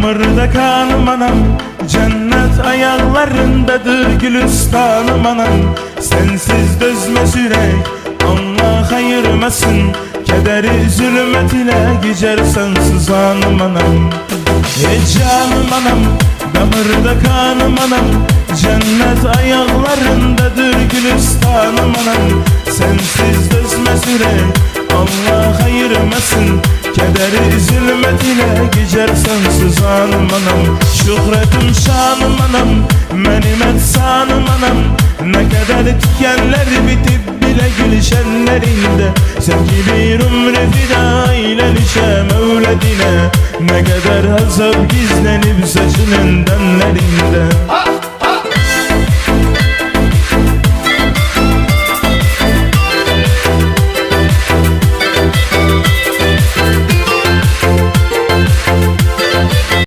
Damırda kanım anam, cennet ayaklarındadır gülistanım anam. Sensiz dözmez yürek, Allah ayırmasın. Kederi zulmet ile geçer sensiz anım anam. Canım anam, damırda kanım anam, cennet ayaklarındadır gülistanım anam. Sensiz dözmez yürek, Allah ayırmasın. Kederi zulmet ile geçer sensiz anım anam. Şöhretim şanım anam, benim efsanım anam. Ne kadar dikenler bitip bile gülüşenlerinde, sevgi bir umre fida ile düşe Mevledine. Ne kadar azap gizlenip saçının demlerinde.